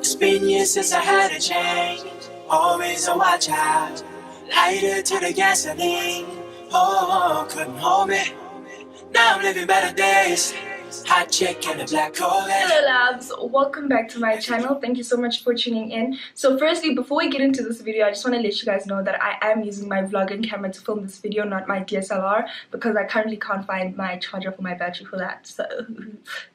It's been years since I had a change. Always a watch out. Lighter to the gasoline. Oh, couldn't hold me. Now I'm living better days. Hot chick and a black Corvette. Hello loves, welcome back to my channel. Thank you so much for tuning in. So firstly, before we get into this video, I just want to let you guys know that I am using my vlogging camera to film this video, not my DSLR, because I currently can't find my charger for my battery for that. So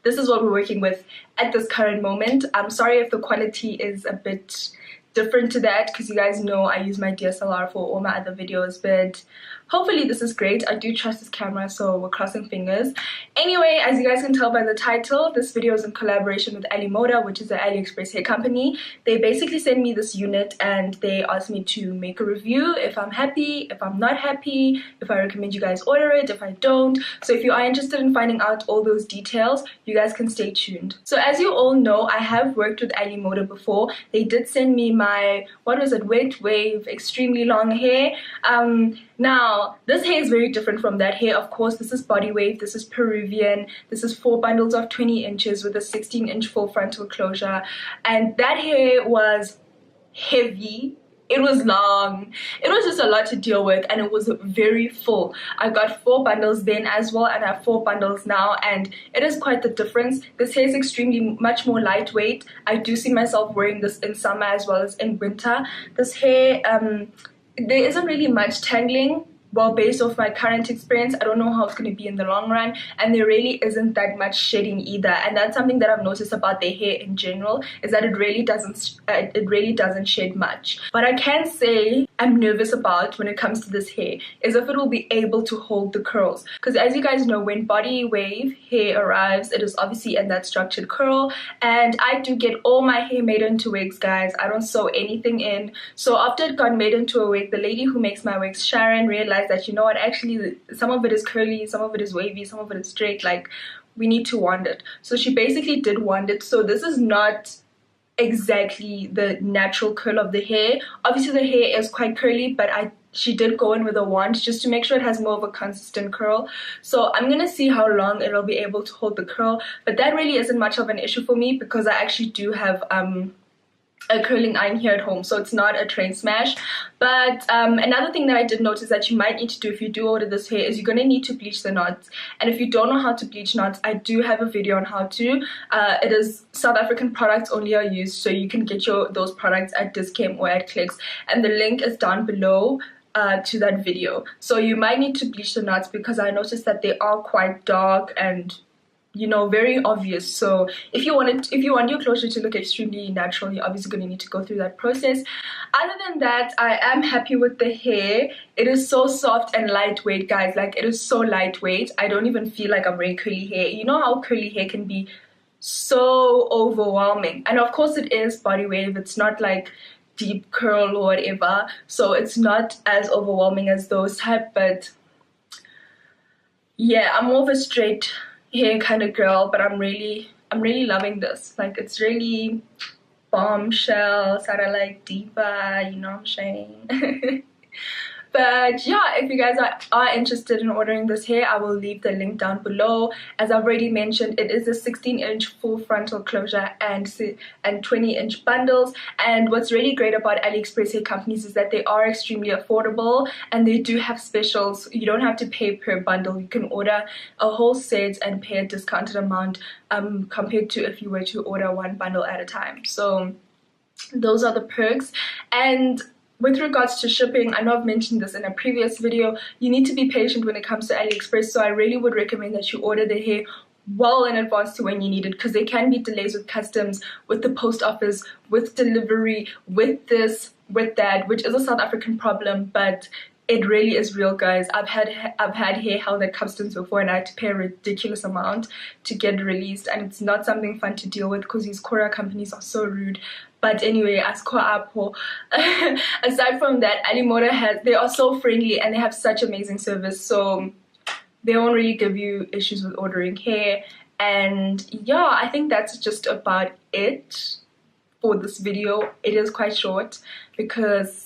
this is what we're working with at this current moment. I'm sorry if the quality is a bit different to that, because you guys know I use my DSLR for all my other videos, but hopefully this is great. I do trust this camera, so we're crossing fingers. Anyway, as you guys can tell by the title, this video is in collaboration with Lemoda, which is an AliExpress hair company. They basically sent me this unit and they asked me to make a review, if I'm happy, if I'm not happy, if I recommend you guys order it, if I don't. So if you are interested in finding out all those details, you guys can stay tuned. So as you all know, I have worked with Lemoda before. They did send me my, what was it, wet wave, extremely long hair. Now, this hair is very different from that hair. Of course, this is body wave, this is Peruvian, this is 4 bundles of 20 inches with a 16-inch full frontal closure. And that hair was heavy. It was long. It was just a lot to deal with, and it was very full. I got 4 bundles then as well, and I have 4 bundles now, and it is quite the difference. This hair is extremely much more lightweight. I do see myself wearing this in summer as well as in winter. This hair, there isn't really much tangling. Well, based off my current experience, I don't know how it's going to be in the long run, and there really isn't that much shedding either. And that's something that I've noticed about their hair in general, is that it really doesn't shed much. But I can say I'm nervous about when it comes to this hair is if it will be able to hold the curls, because as you guys know, when body wave hair arrives, it is obviously in that structured curl, and I do get all my hair made into wigs, guys. I don't sew anything in. So after it got made into a wig, the lady who makes my wigs, Sharon, realized that, you know what, actually some of it is curly, some of it is wavy, some of it is straight, like we need to wand it. So she basically did wand it. So this is not exactly the natural curl of the hair. Obviously the hair is quite curly, but she did go in with a wand just to make sure it has more of a consistent curl. So I'm gonna see how long it'll be able to hold the curl, but that really isn't much of an issue for me because I actually do have a curling iron here at home, so it's not a train smash. But another thing that I did notice that you might need to do if you do order this hair is you're going to need to bleach the knots. And if you don't know how to bleach knots, I do have a video on how to. It is South African products only are used, so you can get those products at Discam or at Clicks, and the link is down below to that video. So you might need to bleach the knots because I noticed that they are quite dark and, you know, very obvious. So if you want your closure to look extremely natural, you're obviously going to need to go through that process. Other than that, I am happy with the hair. It is so soft and lightweight, guys. Like, it is so lightweight. I don't even feel like I'm wearing curly hair. You know how curly hair can be so overwhelming, and of course it is body wave. It's not like deep curl or whatever, so it's not as overwhelming as those type. But yeah, I'm more of a straight hair kind of girl, but I'm really loving this. Like, it's really bombshell, sort of like diva, you know what I'm saying? But yeah, if you guys are interested in ordering this hair, I will leave the link down below. As I've already mentioned, it is a 16-inch full frontal closure and 20-inch bundles. And what's really great about AliExpress hair companies is that they are extremely affordable, and they do have specials. You don't have to pay per bundle. You can order a whole set and pay a discounted amount compared to if you were to order one bundle at a time. So those are the perks. And with regards to shipping, I know I've mentioned this in a previous video, you need to be patient when it comes to AliExpress, so I really would recommend that you order the hair well in advance to when you need it, because there can be delays with customs, with the post office, with delivery, with this, with that, which is a South African problem, but it really is real, guys. I've had hair held at customs before, and I had to pay a ridiculous amount to get released, and it's not something fun to deal with because these courier companies are so rude. But anyway, as Apple, aside from that, Lemoda they are so friendly and they have such amazing service, so they won't really give you issues with ordering hair. And yeah, I think that's just about it for this video. It is quite short because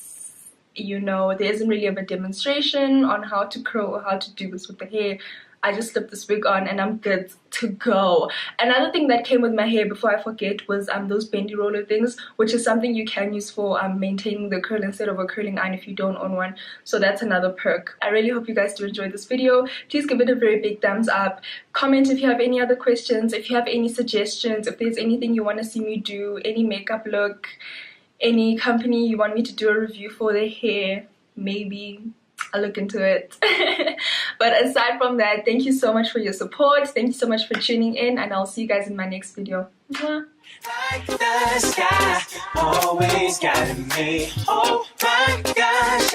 you know, there isn't really a demonstration on how to curl or how to do this with the hair. I just slip this wig on and I'm good to go. Another thing that came with my hair, before I forget, was those bendy roller things, which is something you can use for maintaining the curl instead of a curling iron if you don't own one. So that's another perk. I really hope you guys do enjoy this video. Please give it a very big thumbs up. Comment if you have any other questions, if you have any suggestions, if there's anything you want to see me do, any makeup look, any company you want me to do a review for their hair. Maybe I'll look into it. But aside from that, thank you so much for your support. Thank you so much for tuning in, and I'll see you guys in my next video. Mwah. Like the sky, always guiding me. Oh my gosh.